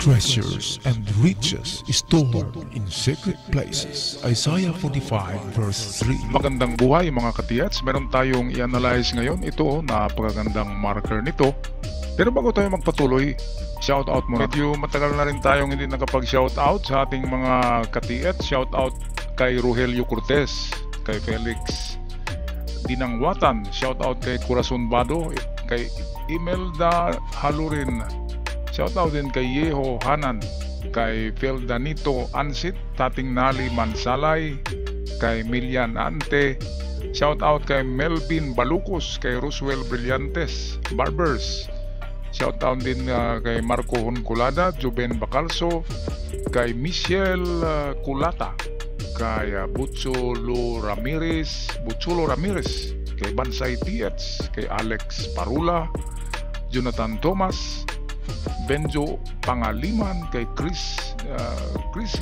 treasures and riches stored in secret places. Isaiah 45 verse 3. Magandang buhay mga katiyats. Meron tayong i-analyze ngayon. Ito, napakagandang marker nito. Pero bago tayo magpatuloy, shoutout muna. Medyo matagal na rin tayong hindi nakapag-shoutout sa ating mga katiyats. Shoutout kay Rogelio Cortez, kay Felix Dinangwatan, shoutout kay Corazon Bado, kay Imelda Halurin, shoutout din kay Yeho Hanan, kay Feldanito Ansit, Tating Nali Mansalay, kay Milian Ante, shoutout kay Melvin Balucos, kay Roswell Brillantes Barbers, shoutout din kay Marco Honculada, Juben Bacalso, kay Michelle Culata, kay Butsulo Ramirez, kay Bansay Tiets, kay Alex Parula, Jonathan Thomas, Benjo Pangaliman, kay Chris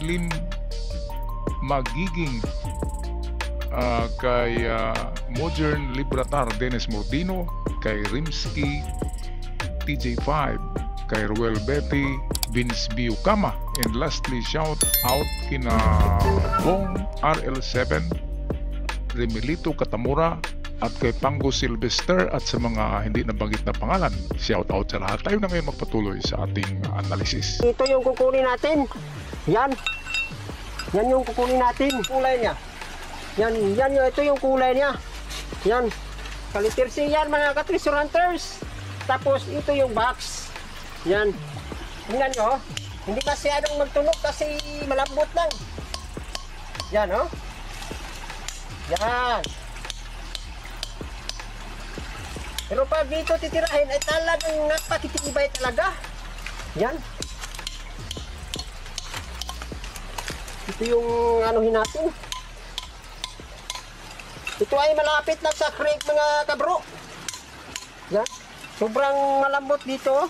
Lim Magiging, kay Modern Libratar Dennis Mordino, kay Rimsky TJ5, kay Ruel Betty, Vince Biukama, and lastly shout out kina Bong RL7, Remilito Katamura, at kay Pango Sylvester, at sa mga hindi nabanggit na pangalan, shout out sa lahat. Tayo na ngayon magpatuloy sa ating analysis. Ito yung kukunin natin. Yan yung kukunin natin. Kulay niya. Ito yung kulay niya. Yan. Kalitirsi yan mga ka-treasure hunters. Tapos ito yung box. Yan. Tingnan nyo. Hindi kasi anong magtunog kasi malambot lang. Yan oh. Yan. Pero pag dito titirahin ay talagang napakitibay talaga. Yan. Ito yung anuhin natin. Ito ay malapit lang sa creek mga kabro. Yan. Sobrang malambot dito.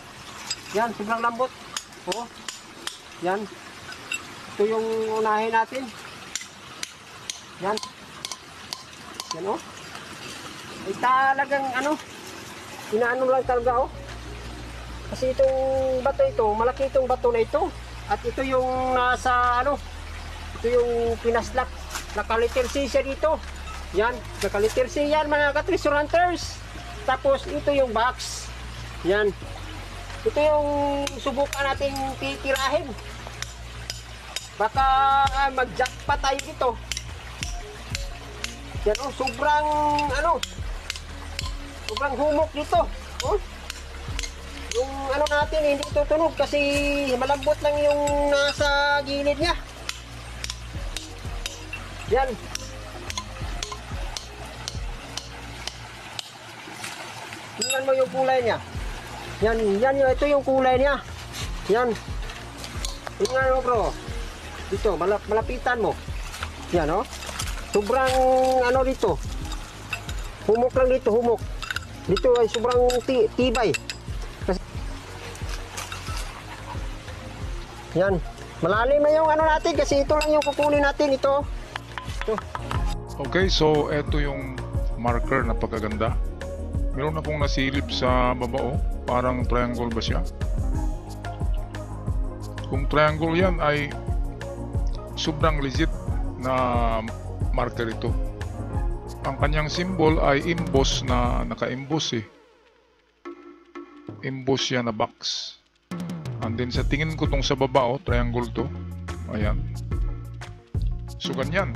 Yan, sobrang lambot. Oh. Yan. Ito yung unahin natin. Yan. Yan oh. Ay talagang inaano lang talaga oh. Kasi itong bato ito, malaki itong bato na ito. At ito yung nasa ito yung pinaslak. Nakalitirsi siya dito. Yan, nakalitirsi yan mga ka-treasure hunters. Tapos ito yung box. Yan. Ito yung subukan nating titirahin. Baka mag-jackpot tayo dito. Yan oh, sobrang sobrang humok dito. Oh. Yung natin hindi tutunog kasi malambot lang yung nasa gilid niya. Yan. Tingnan mo yung kulay niya. Yan ito yung kulay niya. Yan. Tingnan mo bro. Dito, malapitan mo. Yan oh. Sobrang dito. Humok lang dito, humok. Dito ay sobrang tibay. Kasi, yan. Malalim na yung natin kasi ito lang yung kukunin natin. Ito. Okay, so ito yung marker na pagkaganda. Meron akong nasilip sa babao. Parang triangle ba siya? Kung triangle yan ay sobrang legit na marker ito. Ang kanyang symbol ay emboss na naka-emboss Emboss siya na box. And then sa tingin ko tong sa baba triangle to. Ayan. So ganyan.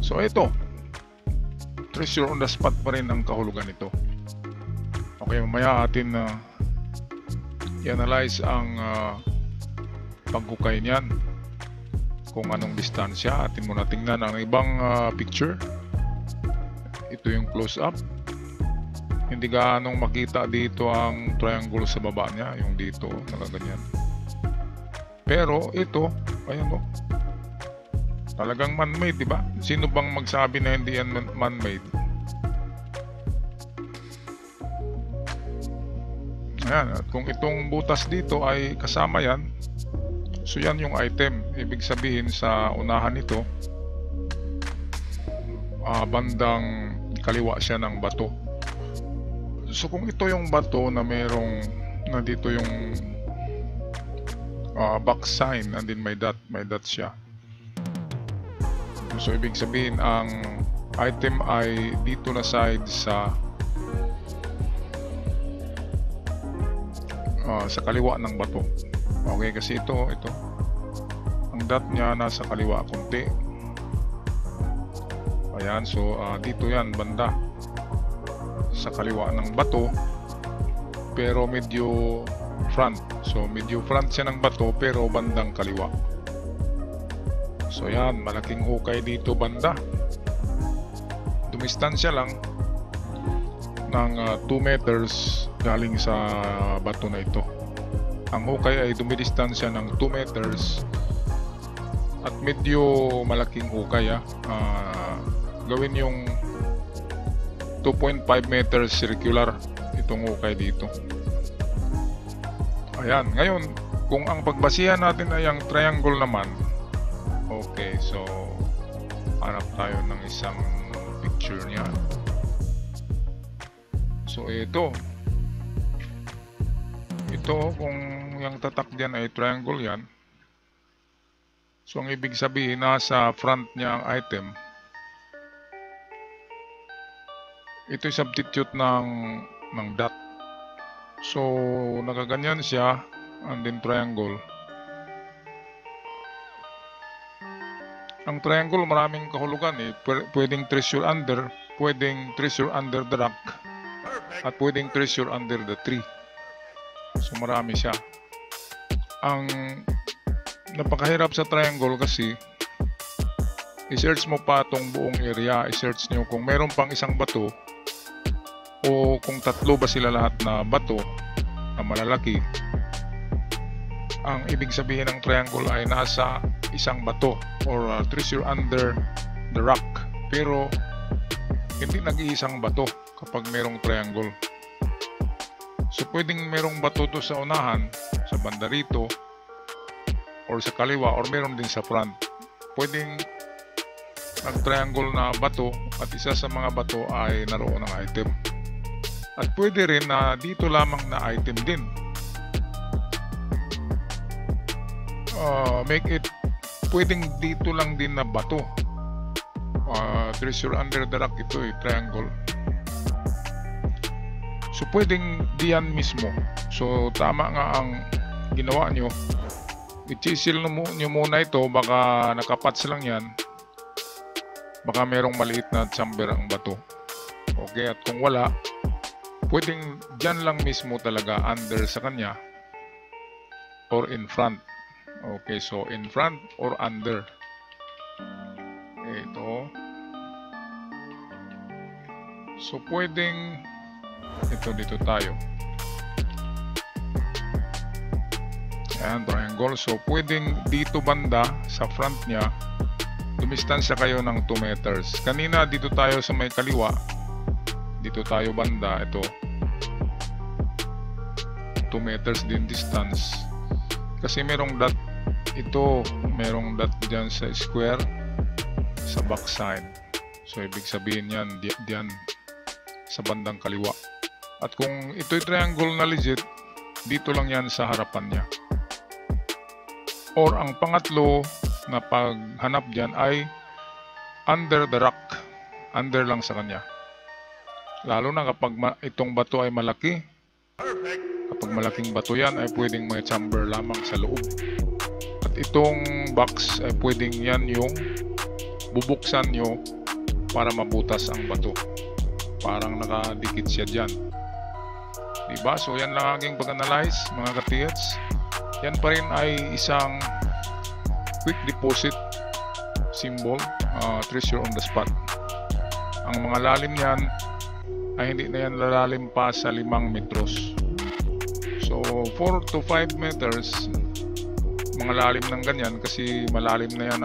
So ito. Treasure on the spot pa rin ang kahulugan nito. Okay, mamaya atin i-analyze ang paghukay niyan. Kung anong distansya, atin muna tingnan ang ibang picture. Ito yung close up. Hindi gaanong makita dito ang triangle sa baba niya, yung dito, nakaganyan. Pero ito, ayan talagang man-made, di ba? Sino bang magsabi na hindi yan man-made? Ayan, at kung itong butas dito ay kasama yan, so yan yung item. Ibig sabihin sa unahan nito, bandang kaliwa siya ng bato. So kung ito yung bato na merong na dito yung box sign and then may dot siya. So ibig sabihin ang item ay dito na side sa kaliwa ng bato. Okay, kasi ito ang dot niya nasa kaliwa konti. Ayan, so dito yan banda sa kaliwa ng bato, pero medyo front. So medyo front siya ng bato pero bandang kaliwa. So yan, malaking hukay dito banda. Dumistansya lang ng 2 meters galing sa bato na ito. Ang hukay ay dumidistansya ng 2 meters at medyo malaking hukay. Gawin yung 2.5 meters circular itong hukay dito. Ayan, ngayon kung ang pagbasihan natin ay ang triangle naman, okay, so hanap tayo ng isang picture niya. So ito kung yung tatak diyan ay triangle yan, so ang ibig sabihin nasa front niya ang item. Ito'y substitute ng dot. So nakaganyan siya and then triangle. Ang triangle maraming kahulugan eh. Pwedeng treasure under, pwedeng treasure under the rock, at pwedeng treasure under the tree. So marami siya. Ang napakahirap sa triangle kasi i-search mo pa itong buong area. I-search nyo kung meron pang isang bato o kung tatlo ba sila lahat na bato na malalaki. Ang ibig sabihin ng triangle ay nasa isang bato or treasure under the rock, pero hindi nag-iisang bato kapag merong triangle. So pwedeng merong bato to sa unahan, sa banda rito, or sa kaliwa, or meron din sa front. Pwedeng nag-triangle na bato at isa sa mga bato ay naroon ng item. At pwede rin na dito lamang na item din. Make it pwedeng dito lang din na bato. Treasure under the rock, ito triangle. So pwedeng diyan mismo. So tama nga ang ginawa nyo. I-chisel nyo muna ito, baka nakapats lang yan. Baka merong maliit na chamber ang bato. Okay, at kung wala, pwedeng dyan lang mismo talaga under sa kanya or in front. Okay, so in front or under. Ito. So pwedeng dito tayo. Ayan, triangle. So pwedeng dito banda sa front niya, dumistansya kayo ng 2 meters. Kanina dito tayo sa may kaliwa, dito tayo banda, ito 2 meters din distance kasi merong dot ito, merong dot dyan sa square sa backside. So ibig sabihin yan diyan sa bandang kaliwa. At kung ito'y triangle na legit, dito lang yan sa harapan niya. Or ang pangatlo na paghanap dyan ay under the rock, under lang sa kanya. Lalo na kapag itong bato ay malaki. Kapag malaking bato yan ay pwedeng may chamber lamang sa loob. At itong box ay pwedeng yan yung bubuksan nyo para mabutas ang bato. Parang nakadikit siya dyan. Diba? So yan lang aking pag-analyze mga katiyats. Yan pa rin ay isang quick deposit symbol, treasure on the spot. Ang mga lalim yan ay hindi na yan lalalim pa sa 5 metros. So 4 to 5 meters mga lalim ng ganyan, kasi malalim na yan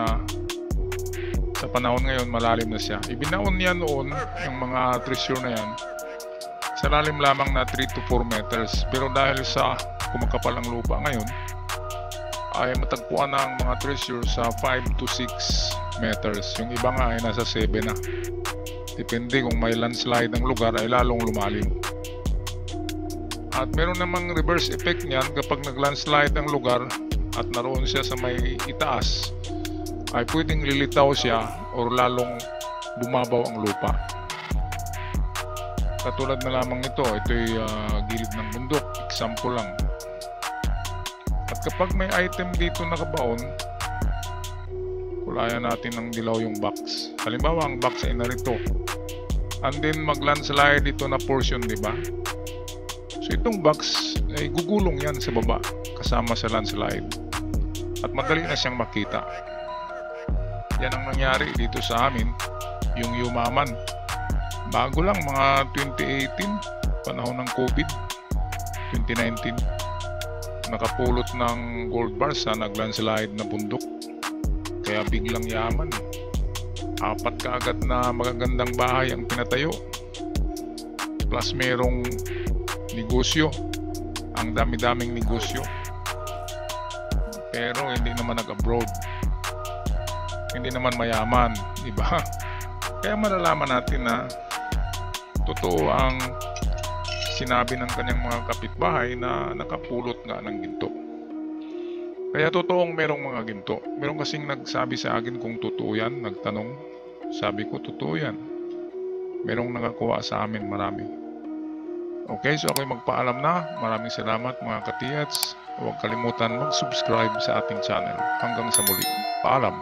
sa panahon ngayon, malalim na siya. Ibinaon niya noon yung mga treasure na yan sa lalim lamang na 3 to 4 meters, pero dahil sa kumakapal ang lupa ngayon ay matagpuan na ang mga treasure sa 5 to 6 meters. Yung iba nga ay nasa 7 na. Depende, kung may landslide ng lugar ay lalong lumalim. At meron namang reverse effect niyan kapag nag-landslide ang lugar at naroon siya sa may itaas, ay pwedeng lilitaw siya o lalong bumabaw ang lupa. Katulad na lamang ito'y gilid ng bundok, example lang. At kapag may item dito nakabaon, kulayan natin ng dilaw yung box. Halimbawa, ang box ay narito. And then mag-landslide dito na portion, di ba? So itong box ay gugulong yan sa baba kasama sa landslide. At madali na siyang makita. Yan ang nangyari dito sa amin, yung Yumaman. Bago lang, mga 2018, panahon ng COVID, 2019, nakapulot ng gold bars sa nag-landslide na bundok. Kaya biglang yaman. 4 kaagad na magagandang bahay ang pinatayo. Plus merong negosyo. Ang dami-daming negosyo. Pero hindi naman nag-abroad. Hindi naman mayaman, di ba? Kaya malalaman natin na totoo ang sinabi ng kanyang mga kapitbahay na nakapulot nga ng ginto. Kaya totoong merong mga ginto. Meron kasing nagsabi sa akin kung totoo yan, nagtanong. Sabi ko, totoo yan. Merong nakakuha sa amin, marami. Okay, so ako'y magpaalam na. Maraming salamat mga katiyats. Huwag kalimutan mag-subscribe sa ating channel. Hanggang sa muli. Paalam.